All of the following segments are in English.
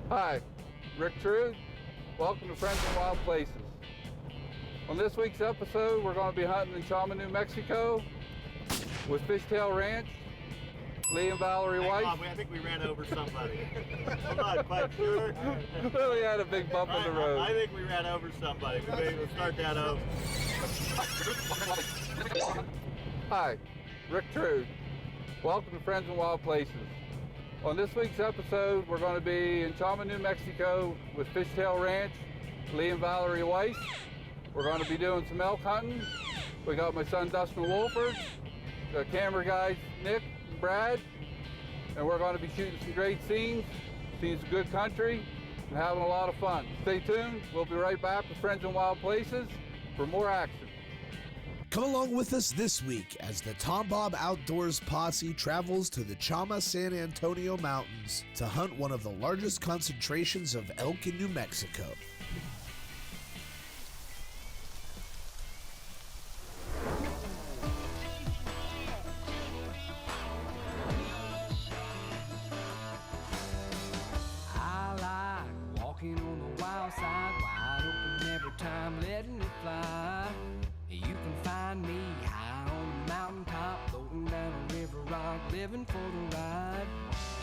Hi, Rick Trude. Welcome to Friends in Wild Places. On this week's episode, we're going to be hunting in Chama, New Mexico with Fishtail Ranch, Lee and Valerie White. I think we ran over somebody. I'm not quite sure. Well, we had a big bump in the road. I think we ran over somebody. We'll start that over. Hi, Rick Trude. Welcome to Friends in Wild Places. On this week's episode, we're going to be in Chama, New Mexico with Fishtail Ranch, Lee and Valerie White. We're going to be doing some elk hunting. We got my son Dustin Wolford, the camera guys Nick and Brad, and we're going to be shooting some great scenes, seeing some good country, and having a lot of fun. Stay tuned. We'll be right back with Friends in Wild Places for more action. Come along with us this week as the Tombob Outdoors posse travels to the Chama San Antonio Mountains to hunt one of the largest concentrations of elk in New Mexico. I like walking on the wild side, wide open every time, letting it fly. You can find me high on the mountaintop, floating down a river rock, living for the ride.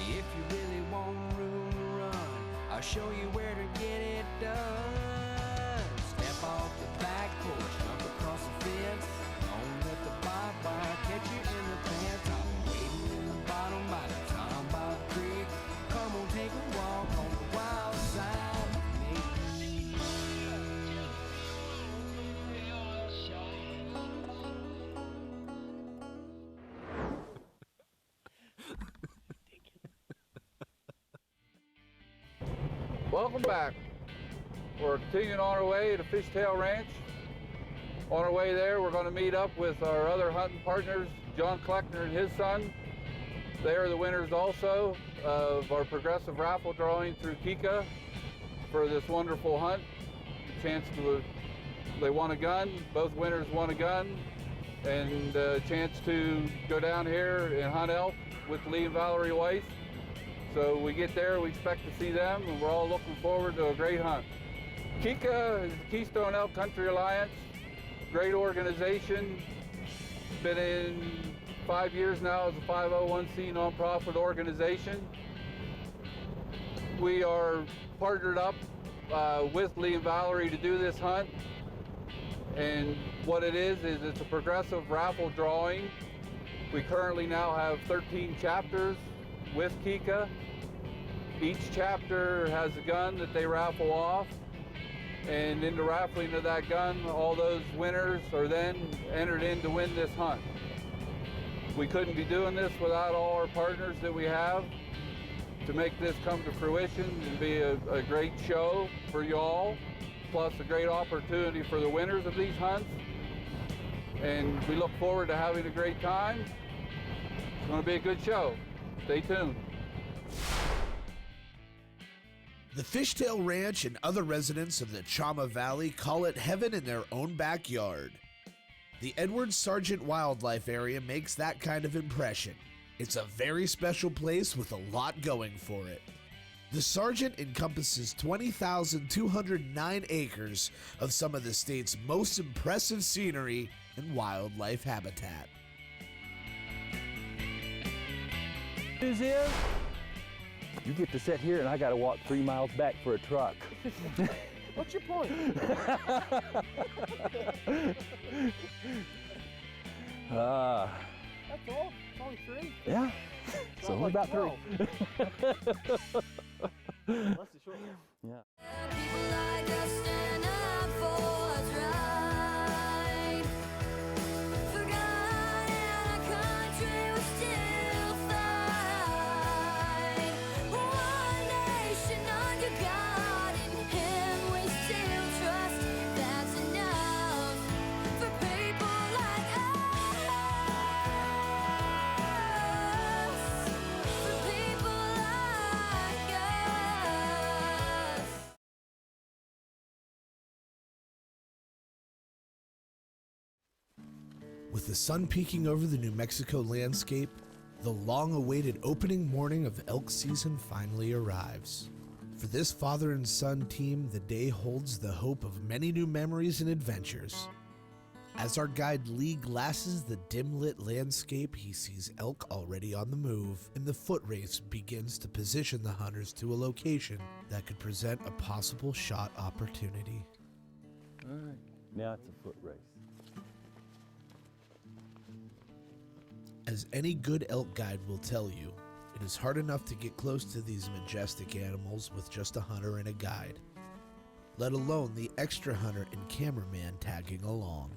If you really want room to run, I'll show you where to get it done. Step off the back porch, jump across the fence, don't let the barbed wire catch you in the pants. I'll be waiting in the bottom by the Tombob Creek. Come on, take a walk on the wild side with me. Welcome back. We're continuing on our way to Fishtail Ranch. On our way there, we're going to meet up with our other hunting partners, John Kleckner and his son. They are the winners also of our progressive raffle drawing through Kika for this wonderful hunt. They won a gun, both winners won a gun, and a chance to go down here and hunt elk with Lee and Valerie White. So we get there, we expect to see them, and we're all looking forward to a great hunt. Kika is the Keystone Elk Country Alliance, great organization. Been in 5 years now as a 501c nonprofit organization. We are partnered up with Lee and Valerie to do this hunt. And what it is it's a progressive raffle drawing. We currently now have 13 chapters with Kika. Each chapter has a gun that they raffle off, and in the raffling of that gun, all those winners are then entered in to win this hunt. We couldn't be doing this without all our partners that we have to make this come to fruition and be a great show for y'all, plus a great opportunity for the winners of these hunts. And we look forward to having a great time. It's going to be a good show. Stay tuned. The Fishtail Ranch and other residents of the Chama Valley call it heaven in their own backyard. The Edward Sargent Wildlife Area makes that kind of impression. It's a very special place with a lot going for it. The Sargent encompasses 20,209 acres of some of the state's most impressive scenery and wildlife habitat. News is, you get to sit here and I got to walk 3 miles back for a truck. What's your point? That's all? It's only 3? Yeah, it's only about 3. That's the short one. Yeah. People like us stand up for what's right. Forgotten our country, we still fight. One nation under God, in Him we still trust. That's enough for people like us. For people like us. With the sun peeking over the New Mexico landscape, the long-awaited opening morning of elk season finally arrives. For this father and son team, the day holds the hope of many new memories and adventures. As our guide Lee glasses the dim-lit landscape, he sees elk already on the move, and the foot race begins to position the hunters to a location that could present a possible shot opportunity. All right, now it's a foot race. As any good elk guide will tell you, it is hard enough to get close to these majestic animals with just a hunter and a guide, let alone the extra hunter and cameraman tagging along.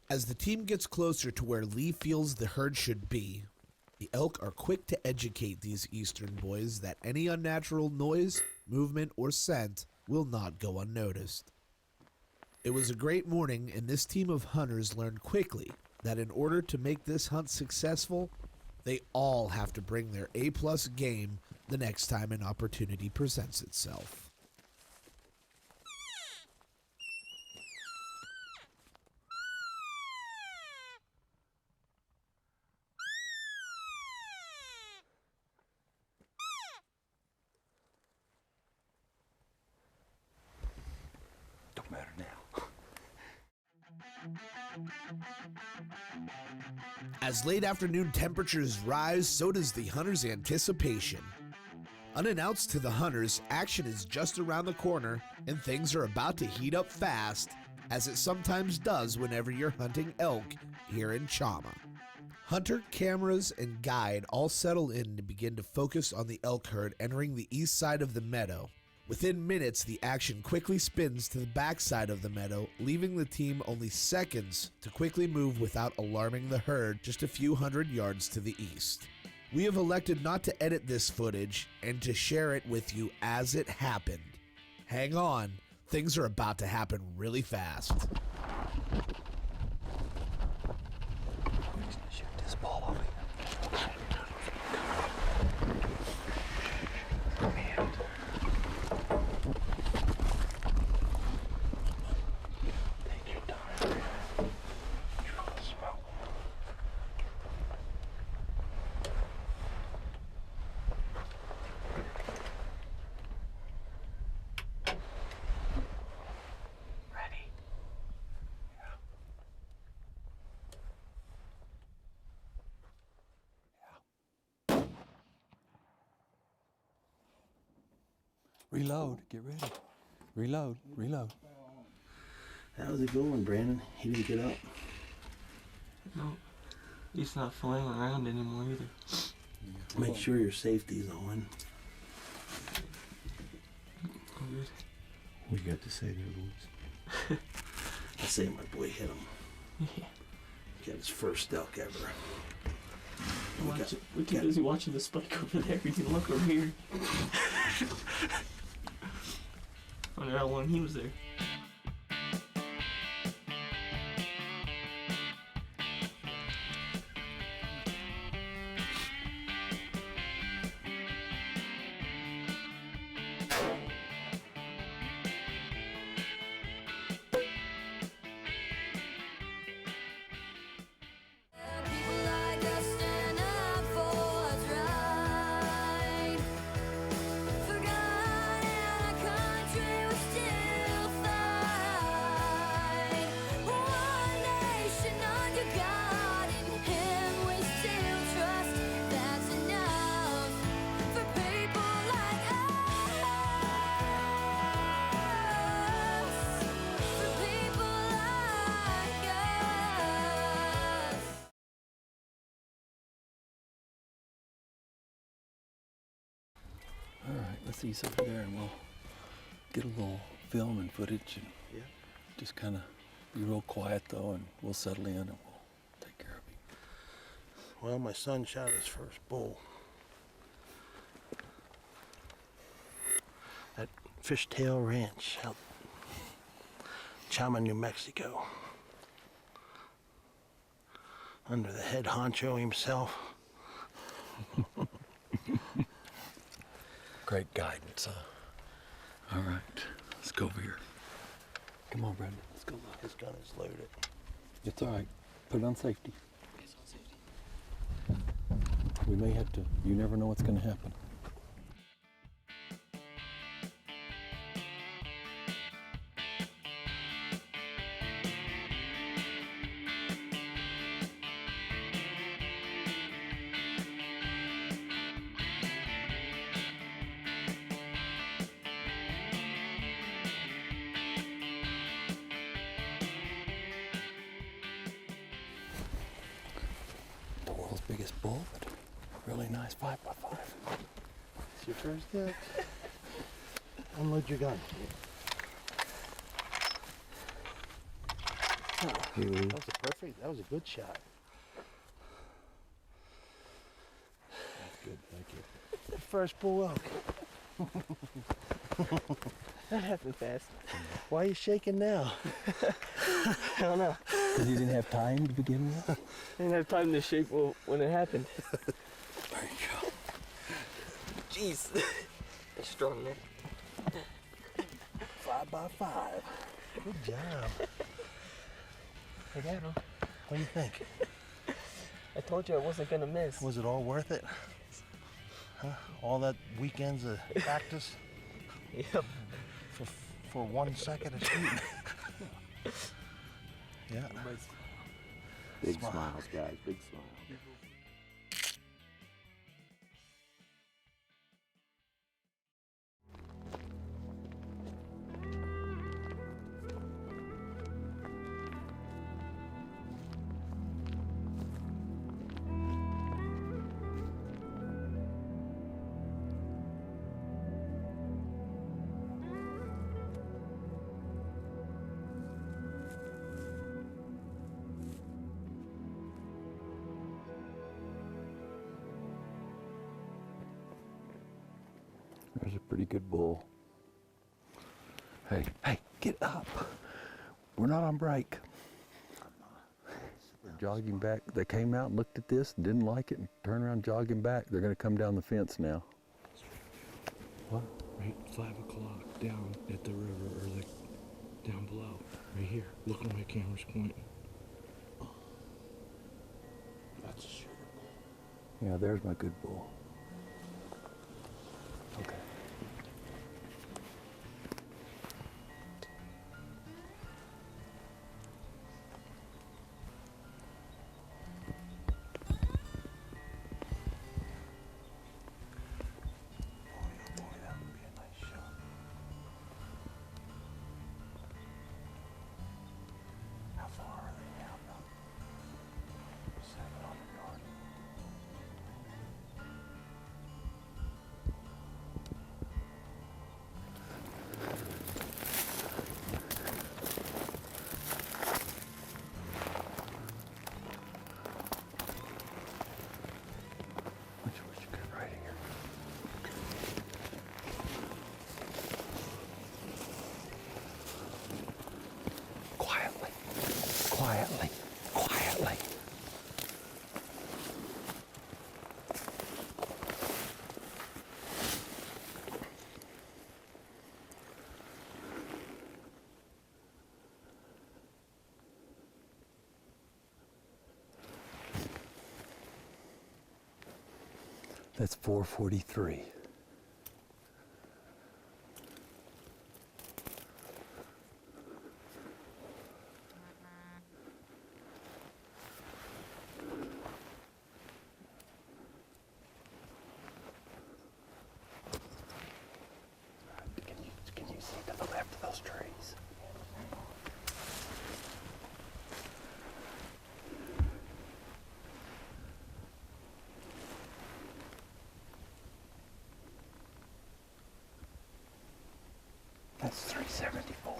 As the team gets closer to where Lee feels the herd should be, the elk are quick to educate these eastern boys that any unnatural noise, movement, or scent will not go unnoticed. It was a great morning, and this team of hunters learned quickly that in order to make this hunt successful, they all have to bring their A-plus game the next time an opportunity presents itself. Don't matter now. As late afternoon temperatures rise, so does the hunters' anticipation. Unannounced to the hunters, action is just around the corner, and things are about to heat up fast, as it sometimes does whenever you're hunting elk here in Chama. Hunter, cameras, and guide all settle in to begin to focus on the elk herd entering the east side of the meadow. Within minutes, the action quickly spins to the back side of the meadow, leaving the team only seconds to quickly move without alarming the herd just a few hundred yards to the east. We have elected not to edit this footage and to share it with you as it happened. Hang on, things are about to happen really fast. Shoot this ball over here. Take your time. You're gonna smoke. Ready? Reload. Get ready. Reload. Reload. How's it going, Brandon? He didn't get up. No, he's not flying around anymore either. Make sure your safety's on. I'm good. What you got to say there, Louis? I say my boy hit him. Yeah. Got his first elk ever. We're too busy watching the spike over there. We can look over here. Wonder how long he was there. People like us stand up for what's right. For God and our country we still fight. One nation under God, in Him we still trust. That's enough for people like us. For people like us. All right, let's ease over there and we'll get a little film and footage and just kind of Be real quiet though, and we'll settle in and we'll take care of him. Well, my son shot his first bull at Fishtail Ranch out Chama, New Mexico, under the head honcho himself. Great guidance, huh? All right, let's go over here. Come on, Brandon, let's go look. His gun is loaded. It's all right. Put it on safety. We may have to. You never know what's going to happen. The world's biggest bull, but really nice 5x5. It's your first hit. Unload your gun. That was a good shot. That's good, thank you. The first bull elk. That happened fast. Why are you shaking now? I don't know. Because you didn't have time to begin with? I didn't have time to shake when it happened. There you go. Jeez. That's strong, man. 5x5. Good job. I got him. What do you think? I told you I wasn't gonna miss. Was it all worth it? Huh? All that weekends of practice Yep. for 1 second of shooting? Yeah. Big Smile. smiles, guys. Big smiles. There's a pretty good bull. Hey, get up. We're not on break. We're jogging back. They came out and looked at this, didn't like it, and turned around jogging back. They're going to come down the fence now. What? Right, 5 o'clock down at the river, or down below, right here. Look where my camera's pointing. That's a shooter. Yeah, there's my good bull. Okay. Boy, that would be a nice shot. How far are they now, though? 700 yards. Which you get right here. Quietly, quietly, quietly. That's 443. Can you see to the left of those trees? That's 374.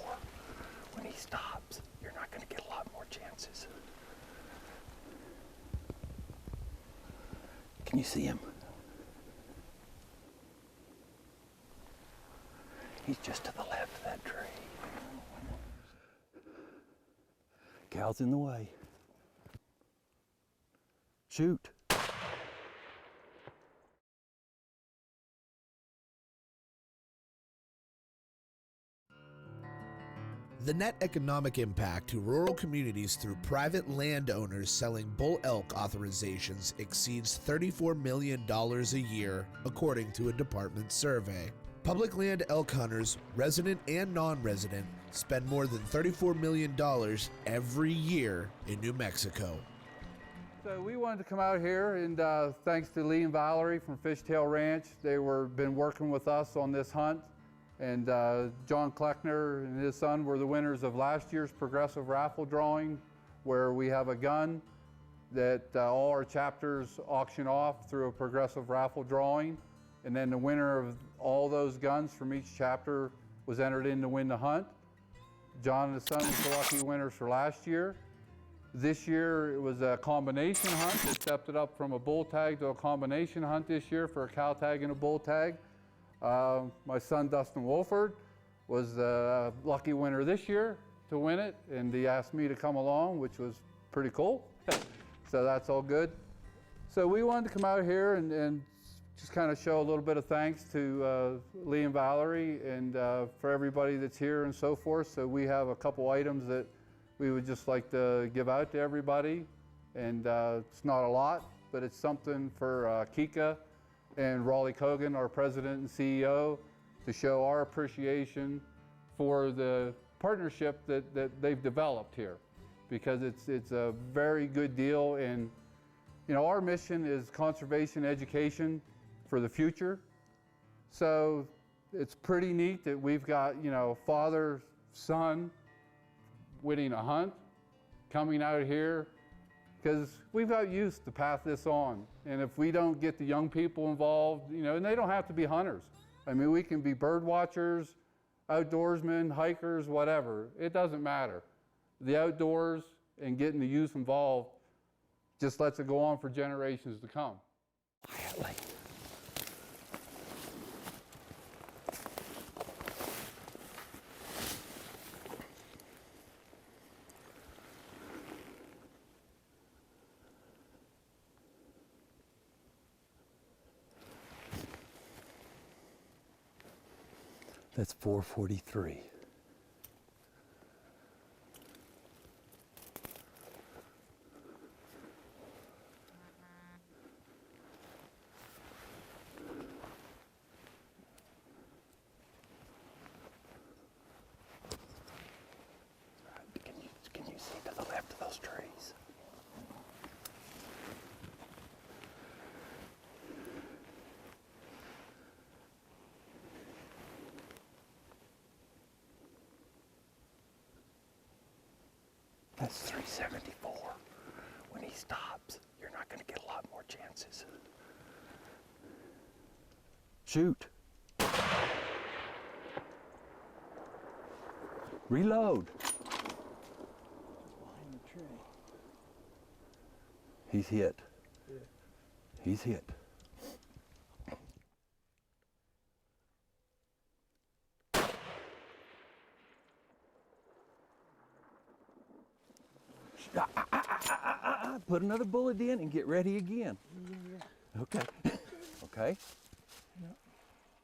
When he stops, you're not going to get a lot more chances. Can you see him? He's just to the left of that tree. Cow's in the way. Shoot. The net economic impact to rural communities through private landowners selling bull elk authorizations exceeds $34 million a year, according to a department survey. Public land elk hunters, resident and non-resident, spend more than $34 million every year in New Mexico. So we wanted to come out here, and thanks to Lee and Valerie from Fishtail Ranch, they been working with us on this hunt. And John Kleckner and his son were the winners of last year's progressive raffle drawing, where we have a gun that all our chapters auction off through a progressive raffle drawing. And then the winner of all those guns from each chapter was entered in to win the hunt. John and his son was the lucky winners for last year. This year it was a combination hunt. They stepped it up from a bull tag to a combination hunt this year for a cow tag and a bull tag. My son Dustin Wolford was the lucky winner this year to win it, and he asked me to come along, which was pretty cool. So that's all good. So we wanted to come out here and just kind of show a little bit of thanks to Lee and Valerie, and for everybody that's here and so forth. So we have a couple items that we would just like to give out to everybody, and it's not a lot, but it's something for Kika and Raleigh Kogan, our president and CEO, to show our appreciation for the partnership that they've developed here, because it's a very good deal. And you know, our mission is conservation education for the future. So it's pretty neat that we've got, you know, father, son winning a hunt, coming out here, because we've got youth to pass this on. And if we don't get the young people involved, you know, and they don't have to be hunters. I mean, we can be bird watchers, outdoorsmen, hikers, whatever. It doesn't matter. The outdoors and getting the youth involved just lets it go on for generations to come. Quietly. That's 443. Can you see to the left of those trees? That's 374. When he stops, you're not going to get a lot more chances. Shoot. Reload. Behind the tree. He's hit. Yeah. He's hit. Put another bullet in and get ready again. Okay. Okay.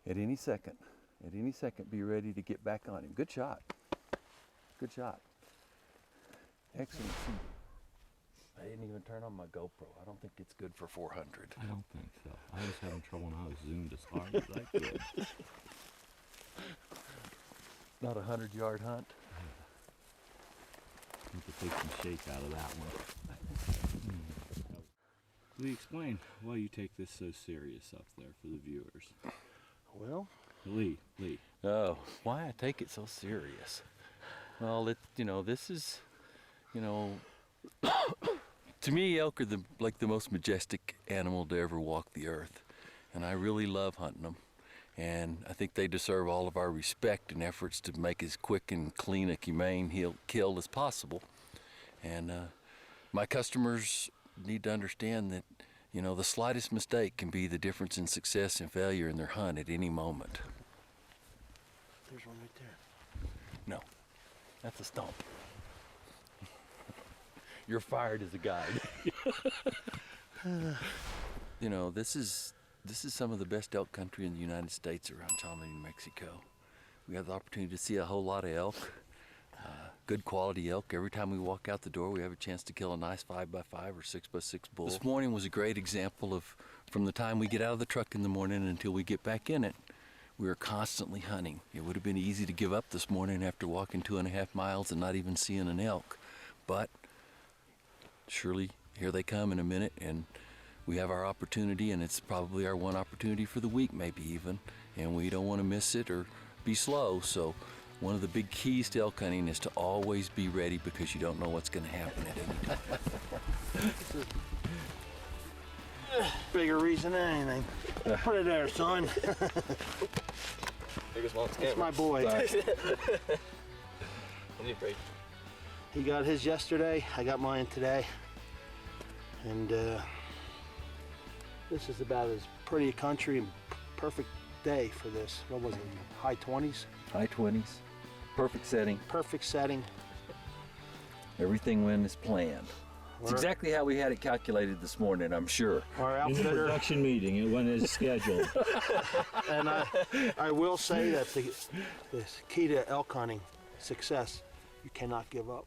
At any second, be ready to get back on him. Good shot. Good shot. Excellent. I didn't even turn on my GoPro. I don't think it's good for 400. I don't think so. I was having trouble when I was zoomed as hard as I could. Not a 100-yard hunt. I need to take some shake out of that one. Lee, explain why you take this so serious up there for the viewers. Well, Lee. Oh, why I take it so serious? Well, this is, to me, elk are the most majestic animal to ever walk the earth, and I really love hunting them. And I think they deserve all of our respect and efforts to make as quick and clean a humane kill as possible. And my customers need to understand that, you know, the slightest mistake can be the difference in success and failure in their hunt at any moment. There's one right there. No, that's a stump. You're fired as a guide. You know, this is some of the best elk country in the United States around Chamonix, New Mexico. We have the opportunity to see a whole lot of elk, good quality elk. Every time we walk out the door, we have a chance to kill a nice 5x5 or 6x6 bull. This morning was a great example of, from the time we get out of the truck in the morning until we get back in it, we are constantly hunting. It would have been easy to give up this morning after walking 2.5 miles and not even seeing an elk. But surely, here they come in a minute, and we have our opportunity, and it's probably our one opportunity for the week, maybe even, and we don't want to miss it or be slow. So one of the big keys to elk hunting is to always be ready, because you don't know what's going to happen at any time. Bigger reason than anything. Put it there, son. Biggest one. That's my boy. He got his yesterday. I got mine today. And this is about as pretty a country and perfect day for this. What was it? High 20s? High 20s. Perfect setting. Perfect setting. Everything went as planned. It's exactly how we had it calculated this morning, I'm sure. Our In the outfitter, production meeting, it went as scheduled. and I will say that the key to elk hunting success, you cannot give up.